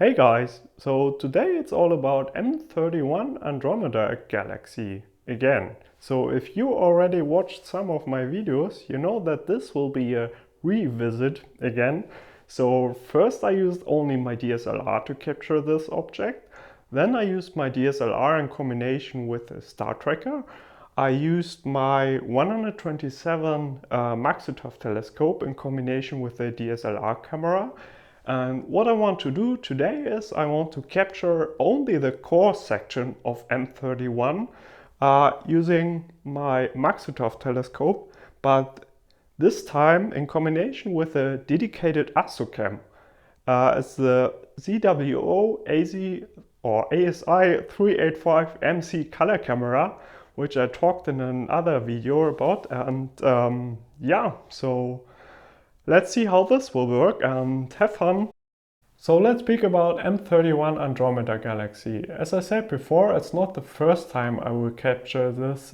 Hey guys, so today it's all about M31 Andromeda Galaxy again. So if you already watched some of my videos, you know that this will be a revisit again. So first I used only my DSLR to capture this object. Then I used my DSLR in combination with a star tracker. I used my 127 Maxitov telescope in combination with a DSLR camera. And what I want to do today is I want to capture only the core section of M31 using my Maxitov telescope, but this time in combination with a dedicated ASI Cam. It's the ZWO ASI or ASI 385 MC color camera, which I talked in another video about. And yeah, so let's see how this will work and have fun. So let's speak about M31 Andromeda Galaxy. As I said before, it's not the first time I will capture this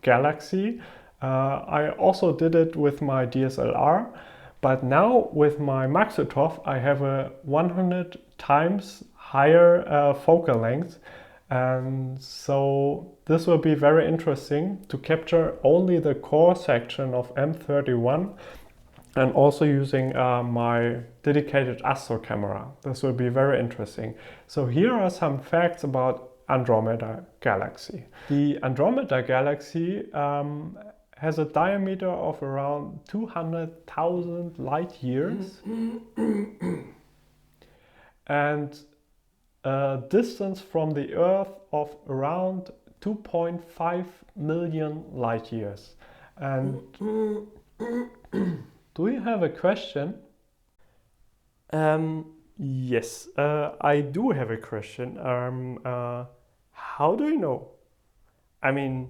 galaxy. I also did it with my DSLR, but now with my Maxitov I have a 100 times higher focal length. And so this will be very interesting to capture only the core section of M31 and also using my dedicated astro camera. This will be very interesting. So here are some facts about Andromeda Galaxy. The Andromeda Galaxy has a diameter of around 200,000 light years and a distance from the Earth of around 2.5 million light years. And do you have a question? Yes, I do have a question. How do you know? I mean,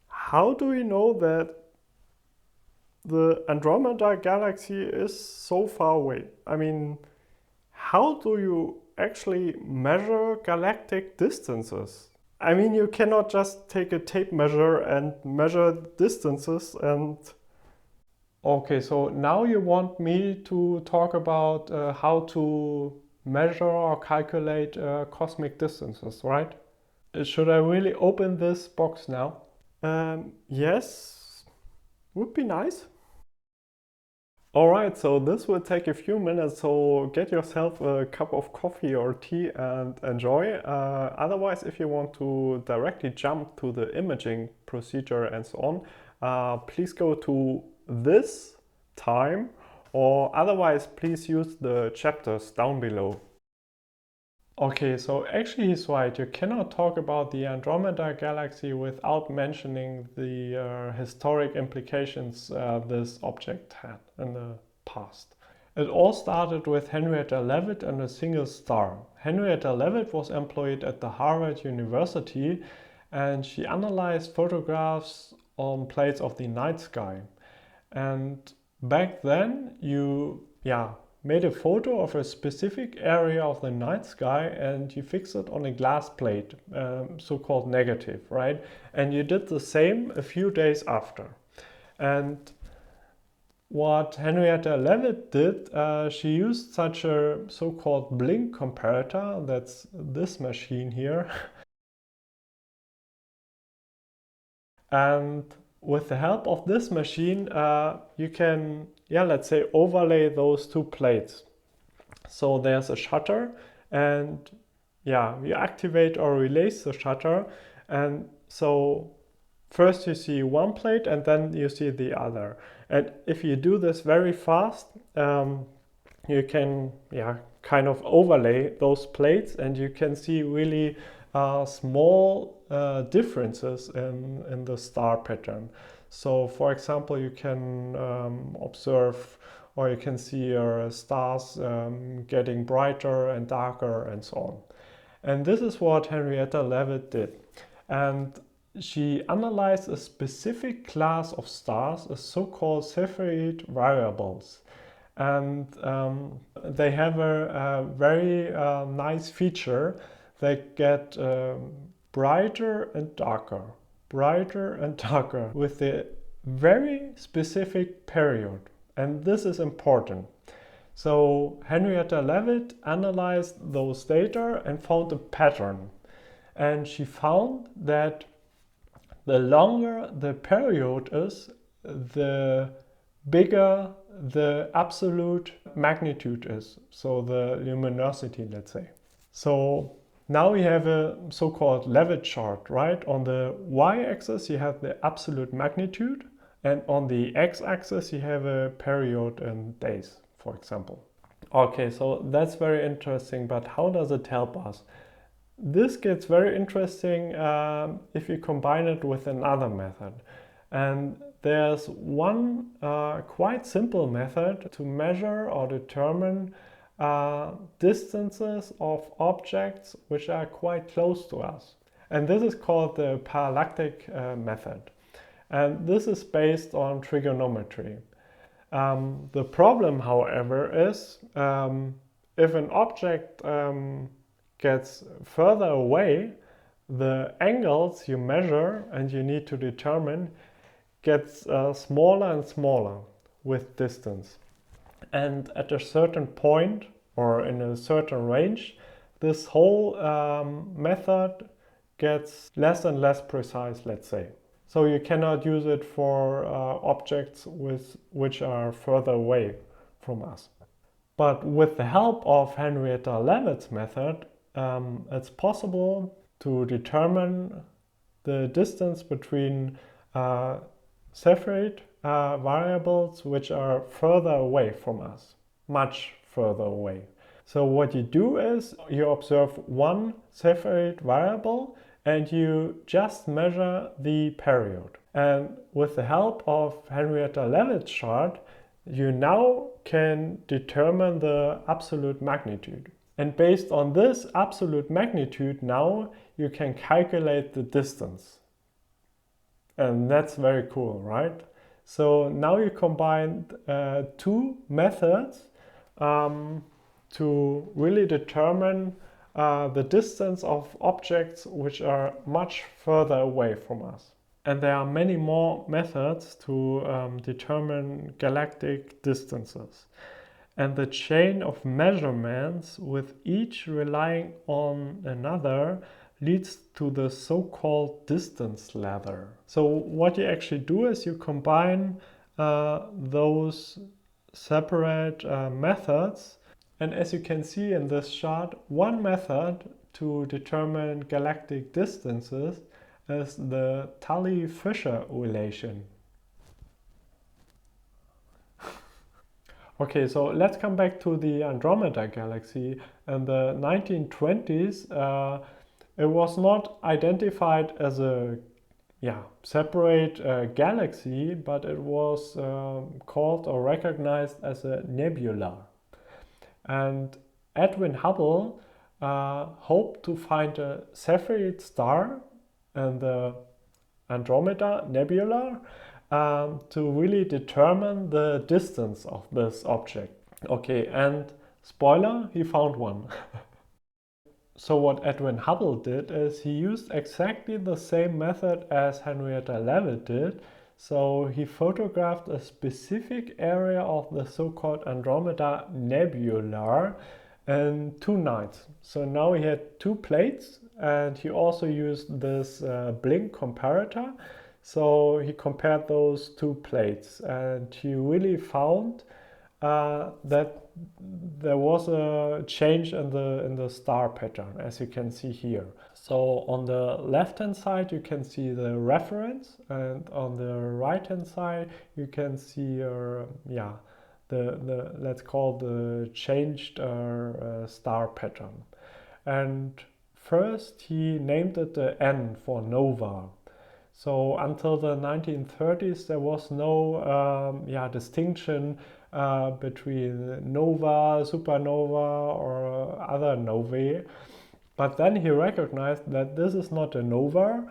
how do you know that the Andromeda Galaxy is so far away? I mean, how do you actually measure galactic distances? I mean, you cannot just take a tape measure and measure distances and... Okay, so now you want me to talk about how to measure or calculate cosmic distances, right? Should I really open this box now? Yes, would be nice. Alright, so this will take a few minutes, so get yourself a cup of coffee or tea and enjoy. Otherwise, if you want to directly jump to the imaging procedure and so on, please go to this time, or otherwise please use the chapters down below. Okay, so actually he's right, you cannot talk about the Andromeda Galaxy without mentioning the historic implications this object had in the past. It all started with Henrietta Leavitt and a single star. Henrietta Leavitt was employed at the Harvard University and she analyzed photographs on plates of the night sky. And back then you made a photo of a specific area of the night sky and you fixed it on a glass plate, so-called negative, right? And you did the same a few days after. And what Henrietta Leavitt did, she used such a so-called blink comparator, that's this machine here. And with the help of this machine, you can, let's say, overlay those two plates. So there's a shutter and you activate or release the shutter. And so first you see one plate and then you see the other. And if you do this very fast, you can kind of overlay those plates and you can see really small differences in the star pattern. So for example, you can observe or you can see stars getting brighter and darker and so on. And this is what Henrietta Leavitt did. And she analyzed a specific class of stars, a so-called Cepheid variables. And they have a very nice feature. They get brighter and darker with a very specific period. And this is important. So Henrietta Leavitt analyzed those data and found a pattern. And she found that the longer the period is, the bigger the absolute magnitude is, so the luminosity, let's say. So now we have a so-called Leavitt chart, right? On the y-axis you have the absolute magnitude, and on the x-axis you have a period in days, for example. Okay, so that's very interesting, but how does it help us? This gets very interesting if you combine it with another method. And there's one quite simple method to measure or determine distances of objects which are quite close to us. And this is called the Parallactic Methode. And this is based on trigonometry. The problem, however, is if an object gets further away, the angles you measure and you need to determine gets smaller and smaller with distance. And at a certain point or in a certain range, this whole method gets less and less precise, let's say. So you cannot use it for objects which are further away from us. But with the help of Henrietta Leavitt's method, it's possible to determine the distance between Cepheid variables which are further away from us, much further away. So what you do is you observe one Cepheid variable and you just measure the period. And with the help of Henrietta Leavitt's chart, you now can determine the absolute magnitude. And based on this absolute magnitude now you can calculate the distance. And that's very cool, right? So now you combine two methods to really determine the distance of objects which are much further away from us. And there are many more methods to determine galactic distances. And the chain of measurements with each relying on another leads to the so-called distance ladder. So what you actually do is you combine those separate methods. And as you can see in this chart, one method to determine galactic distances is the Tully-Fisher relation. Okay, so let's come back to the Andromeda Galaxy. In the 1920s, it was not identified as a separate galaxy, but it was called or recognized as a nebula. And Edwin Hubble hoped to find a Cepheid star in the Andromeda Nebula to really determine the distance of this object. Okay, and spoiler, he found one. So what Edwin Hubble did is he used exactly the same method as Henrietta Leavitt did. So he photographed a specific area of the so-called Andromeda Nebula in 2 nights. So now he had 2 plates, and he also used this blink comparator. So he compared those 2 plates, and he really found that there was a change in the star pattern, as you can see here. So on the left hand side you can see the reference, and on the right hand side you can see the let's call the changed star pattern. And first he named it the N for nova. So until the 1930s there was no distinction between nova, supernova or other novae. But then he recognized that this is not a nova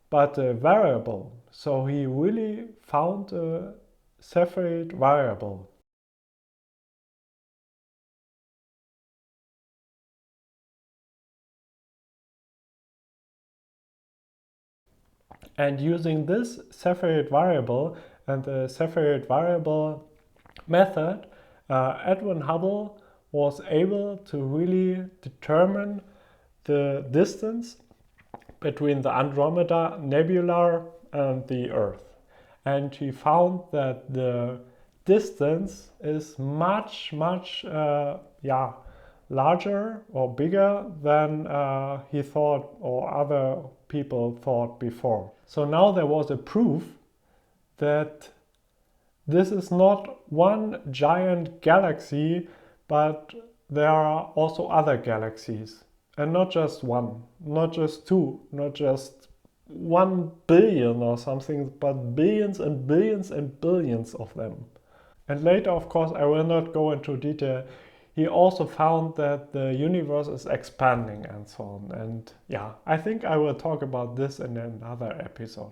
but a variable. So he really found a Cepheid variable. And using this Cepheid variable and the Cepheid variable method, Edwin Hubble was able to really determine the distance between the Andromeda Nebula and the Earth. And he found that the distance is much larger or bigger than he thought or other people thought before. So now there was a proof that this is not one giant galaxy, but there are also other galaxies. And not just one, not just two, not just 1 billion or something, but billions and billions and billions of them. And later, of course, I will not go into detail. He also found that the universe is expanding and so on. And yeah, I think I will talk about this in another episode.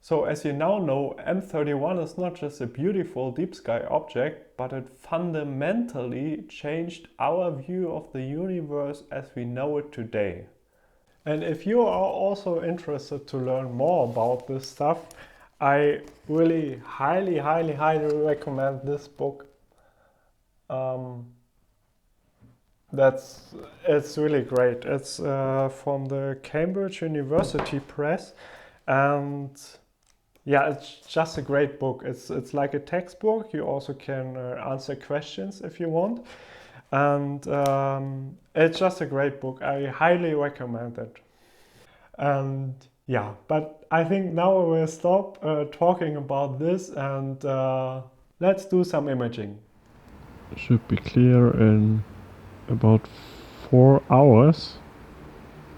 So as you now know, M31 is not just a beautiful deep sky object, but it fundamentally changed our view of the universe as we know it today. And if you are also interested to learn more about this stuff, I really highly recommend this book. It's really great. It's from the Cambridge University Press, and yeah, it's just a great book. It's like a textbook. You also can answer questions if you want, and it's just a great book. I highly recommend it. And yeah, but I think now we will stop talking about this and let's do some imaging. Should be clear in about 4 hours.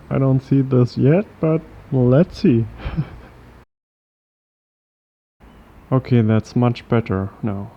I don't see this yet, but let's see. Okay, that's much better now.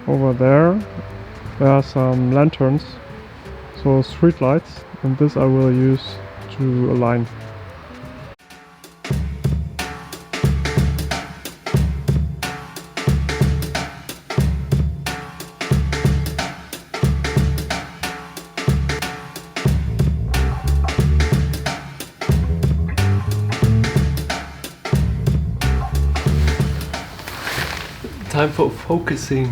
Over there are some lanterns, so street lights, and this I will use to align. Time for focusing.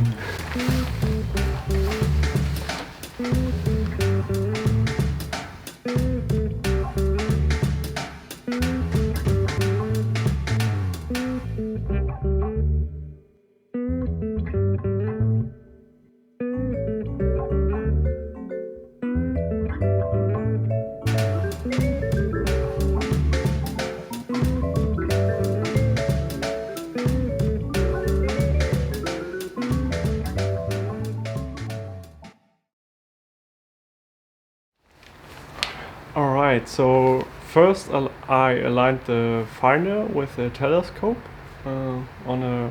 Alright, so first I aligned the finder with the telescope, on a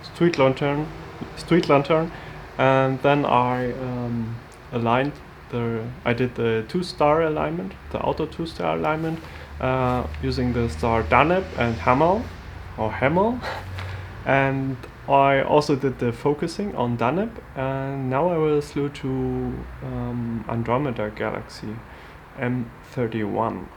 street lantern, and then I aligned I did the 2-star alignment, the auto 2-star alignment, using the star Deneb and Hamel, and I also did the focusing on Deneb, and now I will slew to Andromeda Galaxy M31.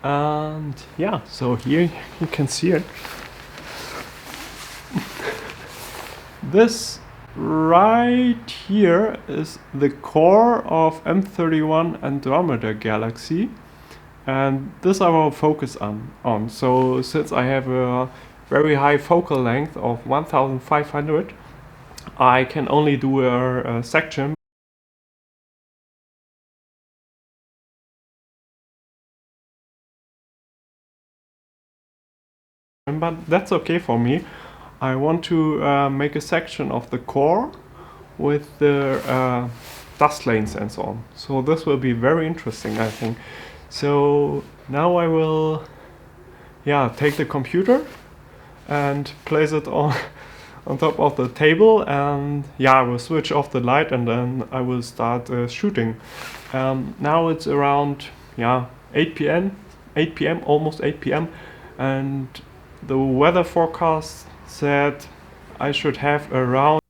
And yeah, so here you can see it. This right here is the core of M31 Andromeda Galaxy, and this I will focus on. So since I have a very high focal length of 1500, I can only do a section. But that's okay for me. I want to make a section of the core with the dust lanes and so on. So this will be very interesting, I think. So now I will take the computer and place it on top of the table, and I will switch off the light, and then I will start shooting. Now it's around 8 p.m. almost 8 p.m. and the weather forecast said I should have around